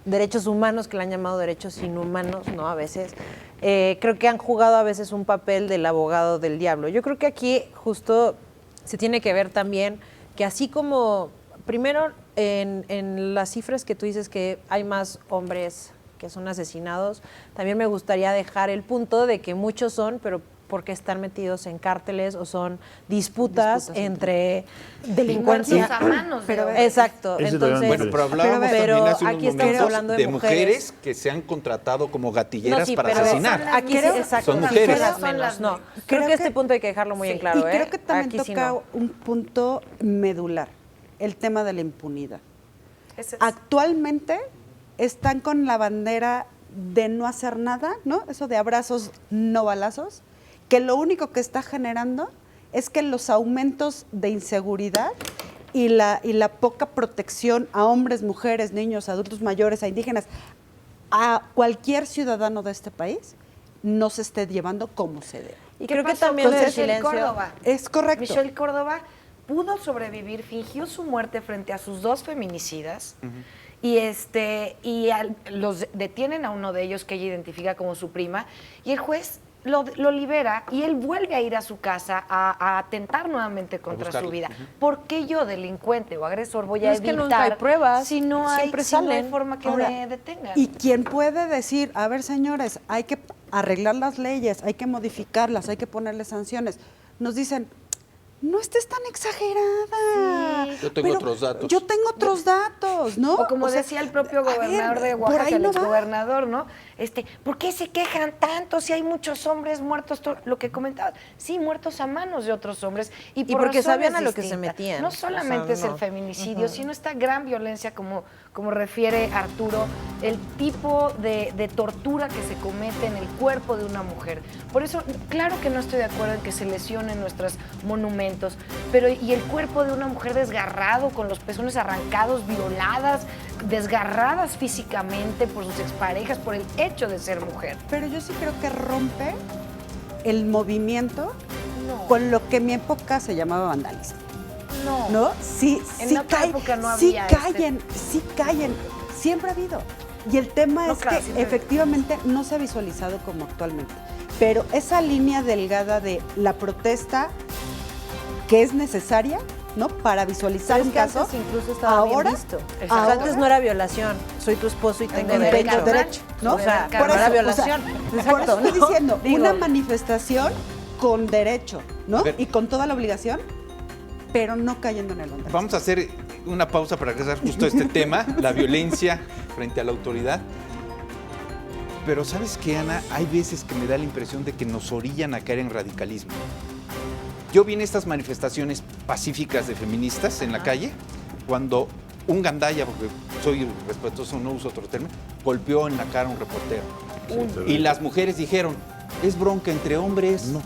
derechos humanos, que le han llamado derechos inhumanos, ¿no? A veces. Creo que han jugado a veces un papel del abogado del diablo. Yo creo que aquí justo se tiene que ver también que así como, primero, en las cifras que tú dices que hay más hombres que son asesinados, también me gustaría dejar el punto de que muchos son, pero porque están metidos en cárteles o son disputas entre delincuencia. Muertos a manos de hombres. Exacto. Ese Entonces, Bueno, pero hablábamos pero también hace unos aquí estamos momentos hablando de mujeres que se han contratado como gatilleras no, sí, para pero asesinar. Aquí sí, Creo- exacto. Son sí, mujeres. fueras Son menos, las no. menos. Creo que este punto hay que dejarlo muy en claro. Y creo que también Aquí sí toca no. un punto medular, el tema de la impunidad. Ese es- Actualmente están con la bandera de no hacer nada, ¿no? Eso de abrazos, no balazos, que lo único que está generando es que los aumentos de inseguridad y la poca protección a hombres, mujeres, niños, adultos mayores, a indígenas, a cualquier ciudadano de este país, no se esté llevando como se debe. Y ¿Qué creo que pasó también con el Michelle silencio. Córdoba? Es correcto. Michelle Córdoba pudo sobrevivir, fingió su muerte frente a sus dos feminicidas y los detienen a uno de ellos que ella identifica como su prima y el juez lo libera y él vuelve a ir a su casa a atentar nuevamente contra su buscarlo. vida. ¿Por qué yo, delincuente o agresor, voy Pero a es que evitar nunca hay pruebas, si no hay, siempre si no hay salen? forma que Ahora, me detengan? ¿Y quién puede decir, a ver, señores, hay que arreglar las leyes, hay que modificarlas, hay que ponerle sanciones? Nos dicen, no estés tan exagerada. Sí. Yo tengo Pero otros datos. Yo tengo otros datos, ¿no? O como sea, decía el propio a ver, gobernador de por Oaxaca, ahí el no va. exgobernador, ¿no? ¿Por qué se quejan tanto si hay muchos hombres muertos? Lo que comentabas, sí, muertos a manos de otros hombres. Y por porque razones sabían a lo que se distintas. metían. No O sea, solamente es el no. feminicidio, sino esta gran violencia, como refiere Arturo, el tipo de tortura que se comete en el cuerpo de una mujer. Por eso, claro que no estoy de acuerdo en que se lesionen nuestros monumentos, pero y el cuerpo de una mujer desgarrado, con los pezones arrancados, violadas, desgarradas físicamente por sus exparejas, por el hecho de ser mujer. Pero yo sí creo que rompe el movimiento No. con lo que en mi época se llamaba vandalismo. No. ¿No? Sí, En sí otra época no sí había sí callen, siempre ha habido. Y el tema No, es claro, que siempre. efectivamente no se ha visualizado como actualmente. Pero esa línea delgada de la protesta que es necesaria, ¿no? Para visualizar Pero es un que caso. antes incluso estaba ahora, bien visto. O sea, ahora- antes no era violación. Soy tu esposo y tengo Tengo derecho. derecho, ¿no? O sea, Por no era eso, violación. por Exacto, eso estoy ¿no? diciendo, Digo, una manifestación con derecho, ¿no? A ver. Y con toda la obligación, pero no cayendo en el vandalismo. Vamos a hacer una pausa para regresar justo a este tema, la violencia frente a la autoridad. Pero ¿sabes qué, Ana? Hay veces que me da la impresión de que nos orillan a caer en radicalismo. Yo vi en estas manifestaciones pacíficas de feministas en la calle cuando un gandaya, porque soy respetuoso, no uso otro término, golpeó en la cara a un reportero. Y las mujeres dijeron, es bronca entre hombres. No,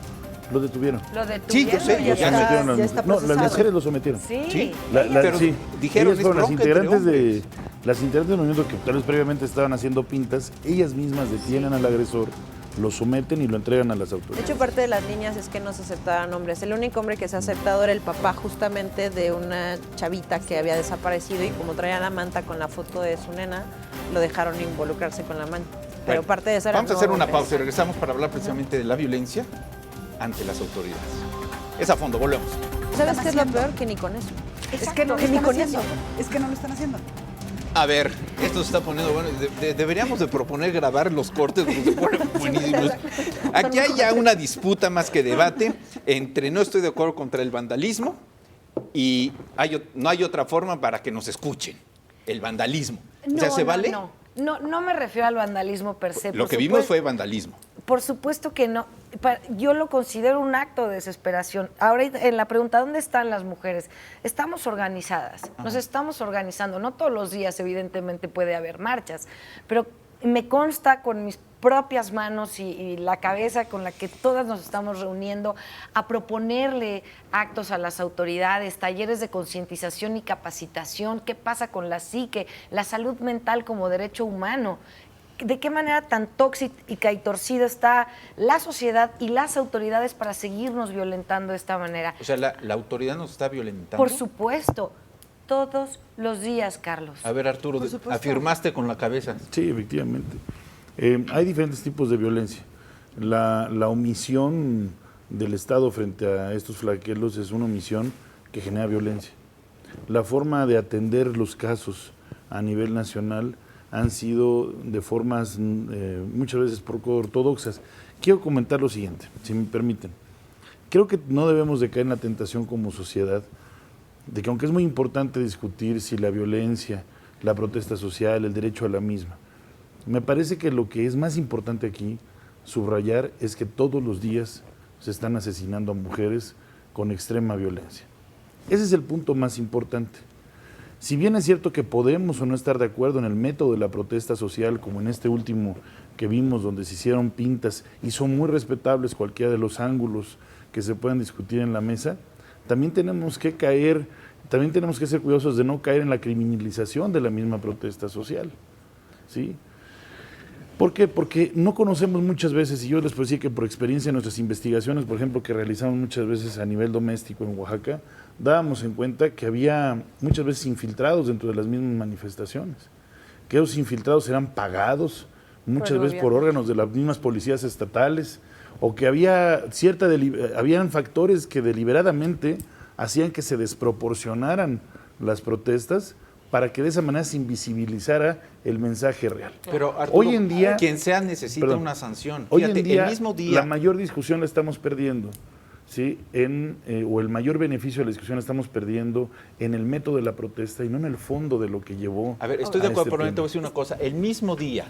lo detuvieron. Lo Sí, yo sé, yo ya sé. está, Metieron ya está no, las procesado. mujeres lo sometieron. Sí. Pero Sí, dijeron, ellas fueron es las bronca entre integrantes de hombres. las integrantes del movimiento que tal vez previamente estaban haciendo pintas, ellas mismas detienen al agresor, lo someten y lo entregan a las De autoridades. hecho, parte de las líneas es que no se aceptaban hombres. El único hombre que se ha aceptado era el papá justamente de una chavita que había desaparecido y como traía la manta con la foto de su nena, lo dejaron involucrarse con la manta. Pero Bueno, parte de eso era vamos a no hacer una hombres. pausa y regresamos para hablar precisamente de la violencia ante las autoridades. Es a fondo, volvemos. ¿Sabes qué es lo peor? Que ni con eso. Es que no lo Que ni están con haciendo. eso. Es que no lo están haciendo. A ver, esto se está poniendo bueno. Deberíamos de proponer grabar los cortes porque se ponen buenísimos. Aquí hay ya una disputa más que debate entre no estoy de acuerdo contra el vandalismo y no hay otra forma para que nos escuchen. El vandalismo. O sea, ¿se vale? No me refiero al vandalismo per se. Lo por que vimos supuesto. fue vandalismo. Por supuesto que no. Yo lo considero un acto de desesperación. Ahora, en la pregunta, ¿dónde están las mujeres? Estamos organizadas, nos estamos organizando. No todos los días, evidentemente, puede haber marchas, pero me consta con mis propias manos y la cabeza con la que todas nos estamos reuniendo a proponerle actos a las autoridades, talleres de concientización y capacitación, qué pasa con la psique, la salud mental como derecho humano. ¿De qué manera tan tóxica y torcida está la sociedad y las autoridades para seguirnos violentando de esta manera? O sea, la autoridad nos está violentando. Por supuesto, todos los días, Carlos. A ver, Arturo, afirmaste con la cabeza. Sí, efectivamente. Hay diferentes tipos de violencia. La omisión del Estado frente a estos flagelos es una omisión que genera violencia. La forma de atender los casos a nivel nacional han sido de formas muchas veces poco ortodoxas. Quiero comentar lo siguiente, si me permiten. Creo que no debemos de caer en la tentación como sociedad de que aunque es muy importante discutir si la violencia, la protesta social, el derecho a la misma, me parece que lo que es más importante aquí, subrayar, es que todos los días se están asesinando a mujeres con extrema violencia. Ese es el punto más importante. Si bien es cierto que podemos o no estar de acuerdo en el método de la protesta social, como en este último que vimos, donde se hicieron pintas, y son muy respetables cualquiera de los ángulos que se puedan discutir en la mesa, también tenemos que ser cuidadosos de no caer en la criminalización de la misma protesta social, ¿sí? ¿Por qué? Porque no conocemos muchas veces, y yo les puedo decir que por experiencia en nuestras investigaciones, por ejemplo, que realizamos muchas veces a nivel doméstico en Oaxaca, dábamos en cuenta que había muchas veces infiltrados dentro de las mismas manifestaciones, que esos infiltrados eran pagados muchas veces por órganos de las mismas policías estatales, o que habían factores que deliberadamente hacían que se desproporcionaran las protestas para que de esa manera se invisibilizara el mensaje real. Pero Arturo, hoy en día, quien sea necesita una sanción. Hoy Fíjate, en día, el mismo día, la mayor discusión la estamos perdiendo, ¿sí? O el mayor beneficio de la discusión la estamos perdiendo en el método de la protesta y no en el fondo de lo que llevó. A ver, estoy de acuerdo, este pero te tema. voy a decir una cosa. El mismo día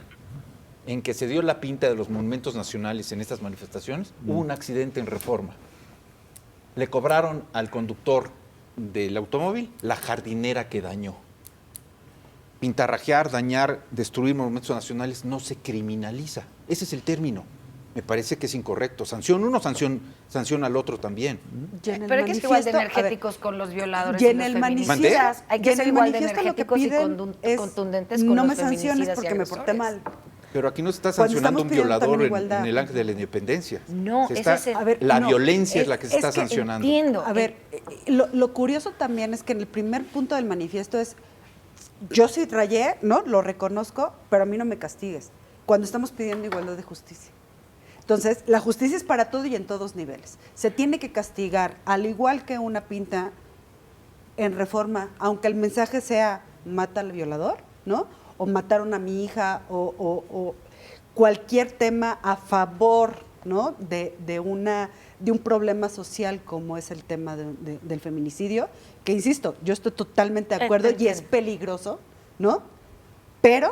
en que se dio la pinta de los monumentos nacionales en estas manifestaciones, hubo un accidente en Reforma. Le cobraron al conductor del automóvil la jardinera que dañó. Pintarrajear, dañar, destruir monumentos nacionales no se criminaliza. Ese es el término. Me parece que es incorrecto. Sanción uno, sanción al otro también. Pero hay que ser igual de energéticos con los violadores y y en los el feminicidas. Hay que y en ser el igual de manifiesto lo que energéticos y piden es, contundentes con no los me sanciones feminicidas y porque me porté agresores. mal. Pero aquí no se está Cuando sancionando estamos un pidiendo violador también en igualdad. el Ángel de la Independencia. No, Se ese está- es el- A ver, la no, violencia es la que se está que sancionando. Entiendo. A ver, lo curioso también es que en el primer punto del manifiesto es, yo sí rayé, ¿no? Lo reconozco, pero a mí no me castigues. Cuando estamos pidiendo igualdad de justicia. Entonces, la justicia es para todo y en todos niveles. Se tiene que castigar, al igual que una pinta en Reforma, aunque el mensaje sea mata al violador, ¿no? O mataron a mi hija, o cualquier tema a favor, ¿no? de un problema social como es el tema del feminicidio, que insisto, yo estoy totalmente de acuerdo y es peligroso, ¿no? Pero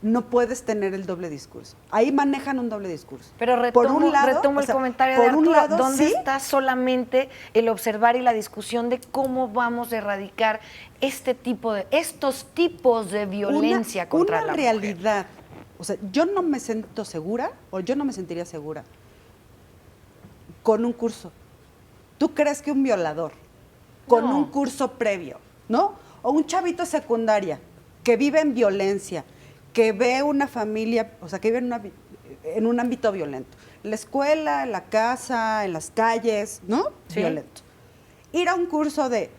no puedes tener el doble discurso. Ahí manejan un doble discurso. Pero retomo el comentario de Arturo. ¿Dónde está solamente el observar y la discusión de cómo vamos a erradicar estos tipos de violencia contra la mujer? Una realidad. O sea, yo no me siento segura, o yo no me sentiría segura con un curso. ¿Tú crees que un violador, con un curso previo, ¿no? O un chavito de secundaria que vive en violencia, que ve una familia, o sea, que vive en un ámbito violento, en la escuela, en la casa, en las calles, ¿no? Sí. Violento. Ir a un curso de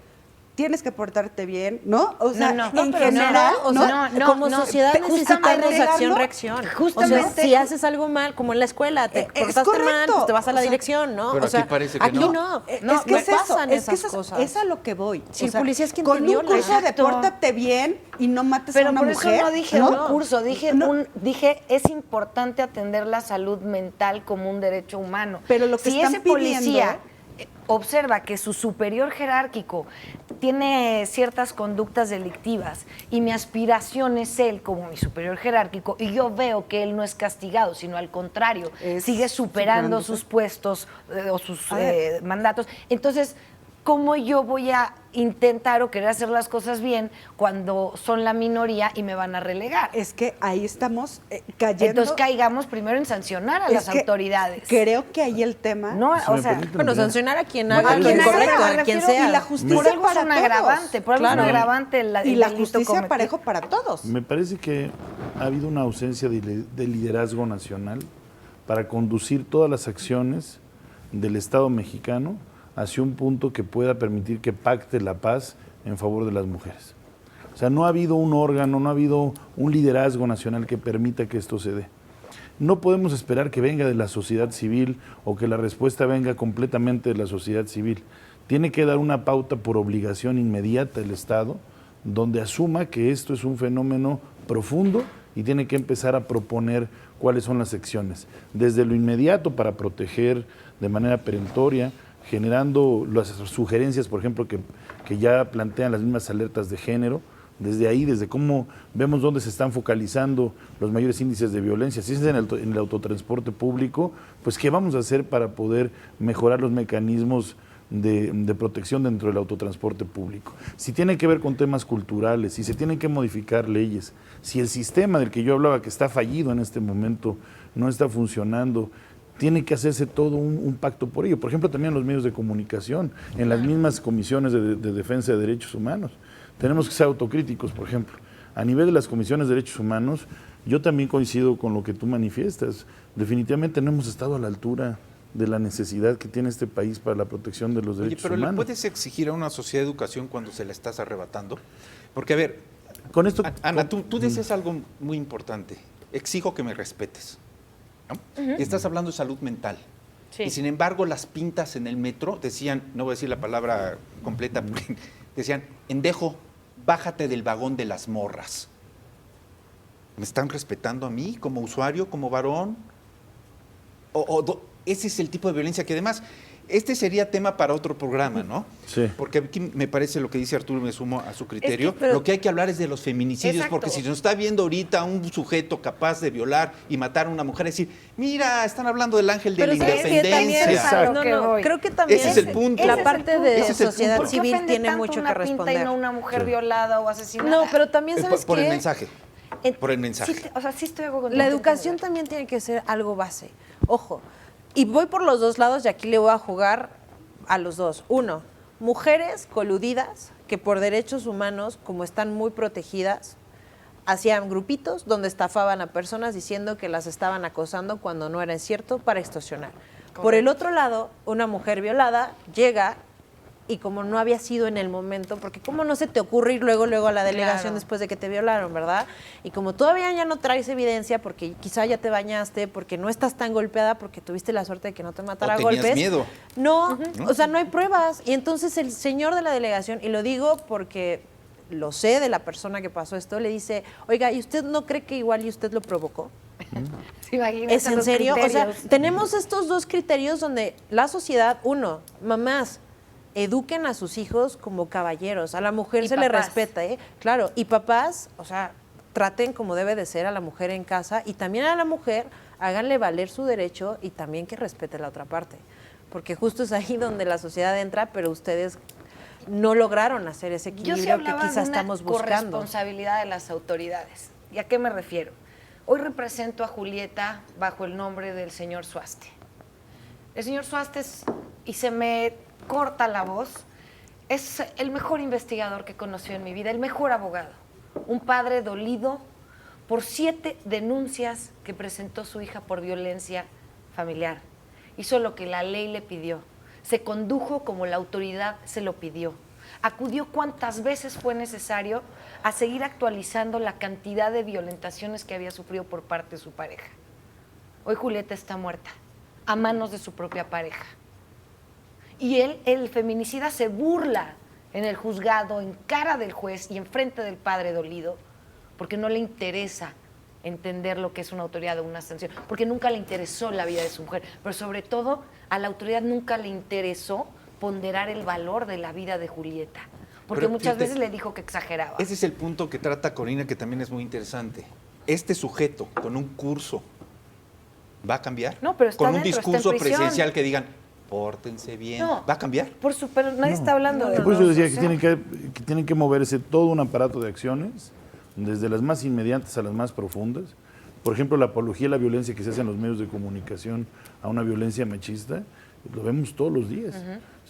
tienes que portarte bien, ¿no? O sea, en pero general, o sea, como sociedad necesitamos acción-reacción. Justamente. O sea, si haces algo mal, como en la escuela, te portaste mal, pues te vas a la dirección, ¿no? Pero o sea, aquí parece que aquí no. Es que es eso, pasan es que esas cosas. es a lo que voy. Si O sea, el policía es quien te con un viola. curso de Exacto. pórtate bien y no mates Pero a una por mujer. eso no dije ¿no? un curso, dije, No. dije es importante atender la salud mental como un derecho humano. Pero lo que si están ese policía pidiendo- observa que su superior jerárquico tiene ciertas conductas delictivas y mi aspiración es él como mi superior jerárquico y yo veo que él no es castigado, sino al contrario, sigue superando superándose. sus puestos o sus A ver. mandatos. Entonces, ¿cómo yo voy a intentar o querer hacer las cosas bien cuando son la minoría y me van a relegar? Es que ahí estamos cayendo. Entonces caigamos primero en sancionar a Es las que autoridades. Creo que ahí el tema. No, Si o me sea, permiten Bueno, opinar. sancionar a quien Bueno, haga lo quien haga, incorrecto, me a quien refiero, sea. y la justicia por algo es para un todos. agravante, por algo es un Claro. agravante Y la delito justicia cometido. parejo para todos. Me parece que ha habido una ausencia de liderazgo nacional para conducir todas las acciones del Estado mexicano hacia un punto que pueda permitir que pacte la paz en favor de las mujeres. O sea, no ha habido un órgano, no ha habido un liderazgo nacional que permita que esto se dé. No podemos esperar que venga de la sociedad civil o que la respuesta venga completamente de la sociedad civil. Tiene que dar una pauta por obligación inmediata el Estado, donde asuma que esto es un fenómeno profundo y tiene que empezar a proponer cuáles son las acciones. Desde lo inmediato para proteger de manera perentoria, generando las sugerencias, por ejemplo, que ya plantean las mismas alertas de género, desde ahí, desde cómo vemos dónde se están focalizando los mayores índices de violencia. Si es en el autotransporte público, pues ¿qué vamos a hacer para poder mejorar los mecanismos de protección dentro del autotransporte público? Si tiene que ver con temas culturales, si se tienen que modificar leyes, si el sistema del que yo hablaba, que está fallido en este momento, no está funcionando, tiene que hacerse todo un pacto por ello. Por ejemplo, también en los medios de comunicación, en las mismas comisiones de defensa de derechos humanos. Tenemos que ser autocríticos, por ejemplo. A nivel de las comisiones de derechos humanos, yo también coincido con lo que tú manifiestas. Definitivamente no hemos estado a la altura de la necesidad que tiene este país para la protección de los Oye, derechos pero humanos. ¿le puedes exigir a una sociedad de educación cuando se la estás arrebatando? Porque, a ver, Con esto, Ana, tú dices algo muy importante. Exijo que me respetes. ¿No? Y estás hablando de salud mental. Sí. Y sin embargo, las pintas en el metro decían, no voy a decir la palabra completa, porque decían, endejo, bájate del vagón de las morras. ¿Me están respetando a mí como usuario, como varón? Ese es el tipo de violencia que además, este sería tema para otro programa, ¿no? Sí. Porque aquí me parece lo que dice Arturo, me sumo a su criterio. pero- lo que hay que hablar es de los feminicidios, Exacto. porque si nos está viendo ahorita un sujeto capaz de violar y matar a una mujer, decir, mira, están hablando del ángel de Pero la ¿sabes qué? También independencia. a lo que voy. creo que también Ese es el punto. la Ese es parte el de punto. Ese es el sociedad punto. ¿Por qué civil ofende tiene tanto mucho una que pinta responder. y no una mujer violada o asesinada? No, pero también sabes Por el qué? mensaje. Por el mensaje. Sí, o sea, sí estoy de acuerdo La contigo. educación también tiene que ser algo base. Ojo, y voy por los dos lados y aquí le voy a jugar a los dos. Uno, mujeres coludidas que por derechos humanos, como están muy protegidas, hacían grupitos donde estafaban a personas diciendo que las estaban acosando cuando no era cierto para extorsionar. Por el otro lado, una mujer violada llega y como no había sido en el momento, porque cómo no se te ocurre ir luego a la delegación Claro. después de que te violaron, ¿verdad? Y como todavía ya no traes evidencia, porque quizá ya te bañaste, porque no estás tan golpeada, porque tuviste la suerte de que no te matara a tenías golpes. miedo. No, o sea, no hay pruebas. Y entonces el señor de la delegación, y lo digo porque lo sé de la persona que pasó esto, le dice, oiga, ¿y usted no cree que igual y usted lo provocó? Sí, imagínate ¿Es en los serio? O sea, criterios. tenemos estos dos criterios donde la sociedad, uno, mamás, eduquen a sus hijos como caballeros. A la mujer Y se le papás. respeta, ¿eh? Claro. Y papás, o sea, traten como debe de ser a la mujer en casa y también a la mujer háganle valer su derecho y también que respete la otra parte. Porque justo es ahí donde la sociedad entra, pero ustedes no lograron hacer ese Yo equilibrio sí que hablaba quizás de una estamos buscando. corresponsabilidad de las autoridades. ¿Y a qué me refiero? Hoy represento a Julieta bajo el nombre del señor Suaste. El señor Suaste, y se me corta la voz, es el mejor investigador que conocí en mi vida, el mejor abogado. Un padre dolido por 7 denuncias que presentó su hija por violencia familiar. Hizo lo que la ley le pidió. Se condujo como la autoridad se lo pidió. Acudió cuantas veces fue necesario a seguir actualizando la cantidad de violentaciones que había sufrido por parte de su pareja. Hoy Julieta está muerta, a manos de su propia pareja. Y él, el feminicida, se burla en el juzgado, en cara del juez y en frente del padre dolido, porque no le interesa entender lo que es una autoridad o una sanción, porque nunca le interesó la vida de su mujer, pero sobre todo a la autoridad nunca le interesó ponderar el valor de la vida de Julieta, porque Pero, muchas fíjate, veces le dijo que exageraba. Ese es el punto que trata Corina, que también es muy interesante. Este sujeto con un curso ¿va a cambiar? No, pero está con un dentro, está en discurso prisión. presidencial que digan, pórtense bien. No. ¿Va a cambiar? Por pero nadie está hablando de Por eso decía o que sea, tienen que moverse todo un aparato de acciones, desde las más inmediatas a las más profundas. Por ejemplo, la apología a la violencia que se hace en los medios de comunicación a una violencia machista, lo vemos todos los días.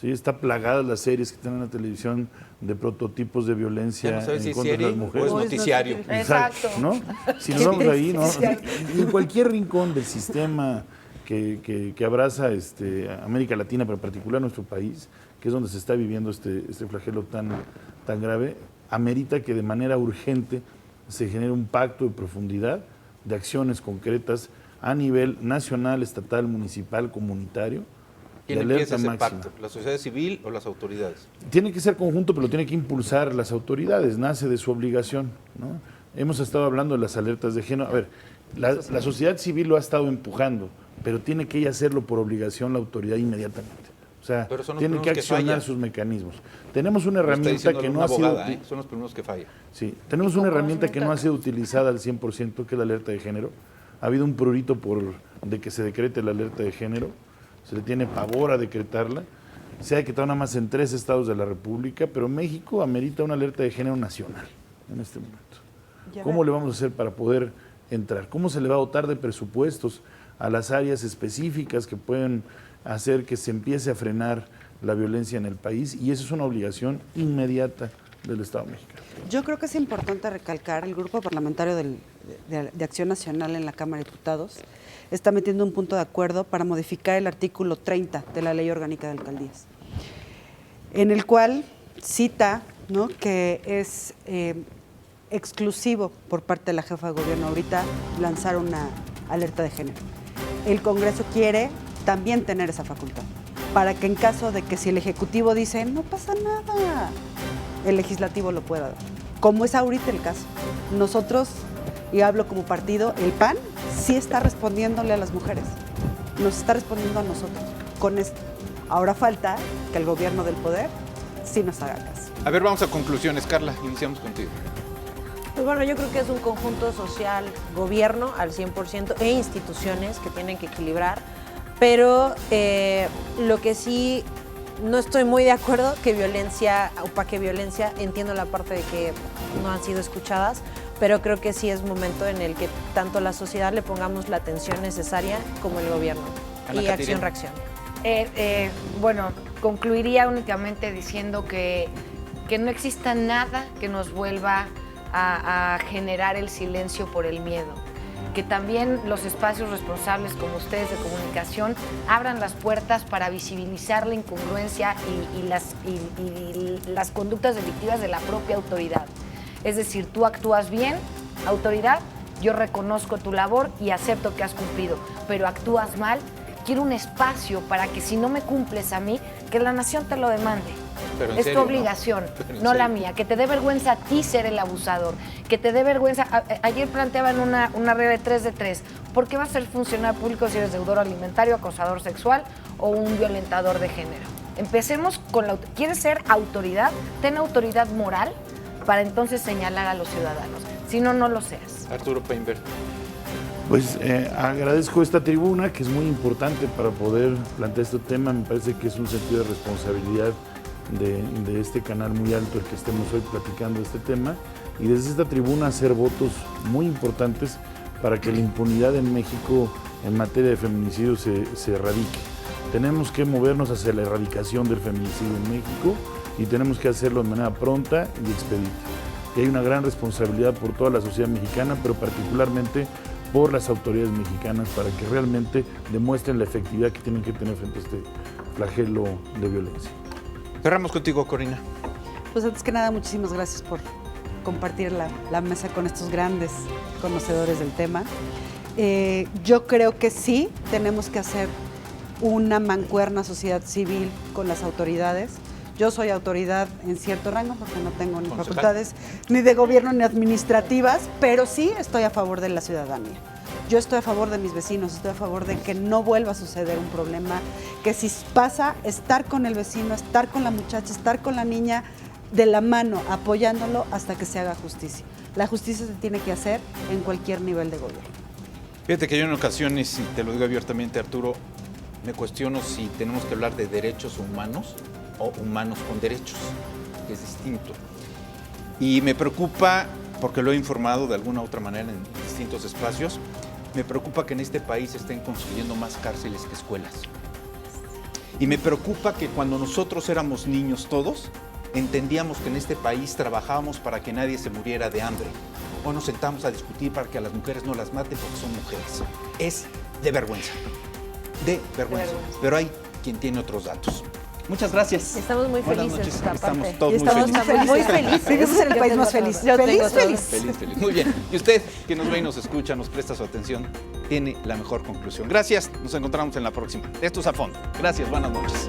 Sí, está plagada las series que están en la televisión de prototipos de violencia Ya no sabes si en es contra de serie las mujeres. o es noticiario. Exacto. ¿No? Si nos vamos ahí, ¿no? En cualquier rincón del sistema que abraza América Latina, pero en particular nuestro país, que es donde se está viviendo este flagelo tan grave, amerita que de manera urgente se genere un pacto de profundidad de acciones concretas a nivel nacional, estatal, municipal, comunitario. ¿Quién de empieza alerta ese máxima. pacto? ¿La sociedad civil o las autoridades? Tiene que ser conjunto, pero lo tiene que impulsar las autoridades, nace de su obligación, ¿no? Hemos estado hablando de las alertas de género. A ver, la sociedad civil lo ha estado empujando, pero tiene que ella hacerlo por obligación la autoridad inmediatamente. O sea, Pero son los tiene que primeros que accionar fallan. sus mecanismos. Tenemos una Lo está herramienta diciendo que una no ha sido... abogada, Son los primeros que fallan. Sí, tenemos una herramienta que no ha sido utilizada al 100%, que es la alerta de género. Ha habido un prurito de que se decrete la alerta de género. Se le tiene pavor a decretarla. Se ha decretado nada más en 3 estados de la República, pero México amerita una alerta de género nacional en este momento. ¿Cómo le vamos a hacer para poder entrar? ¿Cómo se le va a dotar de presupuestos a las áreas específicas que pueden hacer que se empiece a frenar la violencia en el país? Y eso es una obligación inmediata del Estado mexicano. Yo creo que es importante recalcar, el Grupo Parlamentario de Acción Nacional en la Cámara de Diputados está metiendo un punto de acuerdo para modificar el artículo 30 de la Ley Orgánica de Alcaldías, en el cual cita, ¿no?, que es exclusivo por parte de la jefa de gobierno ahorita lanzar una alerta de género. El Congreso quiere también tener esa facultad, para que en caso de que si el Ejecutivo dice no pasa nada, el Legislativo lo pueda dar, como es ahorita el caso. Nosotros, y hablo como partido, el PAN sí está respondiéndole a las mujeres, nos está respondiendo a nosotros con esto. Ahora falta que el gobierno del poder sí nos haga caso. A ver, vamos a conclusiones. Carla, iniciamos contigo. Pues bueno, yo creo que es un conjunto social, gobierno al 100% e instituciones que tienen que equilibrar, pero lo que sí no estoy muy de acuerdo, que violencia, opaque violencia, entiendo la parte de que no han sido escuchadas, pero creo que sí es momento en el que tanto la sociedad le pongamos la atención necesaria como el gobierno. Ana Y Catirina. acción-reacción. Bueno, concluiría únicamente diciendo que no exista nada que nos vuelva a generar el silencio por el miedo. Que también los espacios responsables como ustedes de comunicación abran las puertas para visibilizar la incongruencia y las conductas delictivas de la propia autoridad. Es decir, tú actúas bien, autoridad, yo reconozco tu labor y acepto que has cumplido, pero actúas mal, quiero un espacio para que si no me cumples a mí, que la nación te lo demande. Pero en Es serio, tu obligación, Pero en no la serio. mía. Que te dé vergüenza a ti ser el abusador. Que te dé vergüenza. Ayer planteaban una regla de 3 de 3. ¿Por qué vas a ser funcionario público si eres deudor alimentario, acosador sexual o un violentador de género? Empecemos con la... ¿Quieres ser autoridad? Ten autoridad moral para entonces señalar a los ciudadanos. Si no, no lo seas. Arturo Painberg. Pues agradezco esta tribuna, que es muy importante para poder plantear este tema. Me parece que es un sentido de responsabilidad de este canal muy alto el que estemos hoy platicando este tema, y desde esta tribuna hacer votos muy importantes para que la impunidad en México en materia de feminicidio se erradique. Tenemos que movernos hacia la erradicación del feminicidio en México y tenemos que hacerlo de manera pronta y expedita. Y hay una gran responsabilidad por toda la sociedad mexicana, pero particularmente por las autoridades mexicanas, para que realmente demuestren la efectividad que tienen que tener frente a este flagelo de violencia. Cerramos contigo, Corina. Pues antes que nada, muchísimas gracias por compartir la mesa con estos grandes conocedores del tema. Yo creo que sí tenemos que hacer una mancuerna sociedad civil con las autoridades. Yo soy autoridad en cierto rango porque no tengo ni facultades ni de gobierno ni administrativas, pero sí estoy a favor de la ciudadanía. Yo estoy a favor de mis vecinos, estoy a favor de que no vuelva a suceder un problema, que si pasa, estar con el vecino, estar con la muchacha, estar con la niña de la mano, apoyándolo hasta que se haga justicia. La justicia se tiene que hacer en cualquier nivel de gobierno. Fíjate que yo en ocasiones, y te lo digo abiertamente, Arturo, me cuestiono si tenemos que hablar de derechos humanos o humanos con derechos, que es distinto. Y me preocupa, porque lo he informado de alguna u otra manera en distintos espacios, me preocupa que en este país estén construyendo más cárceles que escuelas. Y me preocupa que cuando nosotros éramos niños todos, entendíamos que en este país trabajábamos para que nadie se muriera de hambre. O nos sentamos a discutir para que a las mujeres no las maten porque son mujeres. Es de vergüenza. De vergüenza. Pero hay quien tiene otros datos. Muchas gracias. Estamos muy Buenas felices. noches. aparte. Estamos todos Y estamos muy felices. muy felices. Vivimos en el país más feliz. Yo tengo todo. Feliz. Feliz. Muy bien. Y usted, que nos ve y nos escucha, nos presta su atención, tiene la mejor conclusión. Gracias. Nos encontramos en la próxima. Esto es A Fondo. Gracias. Buenas noches.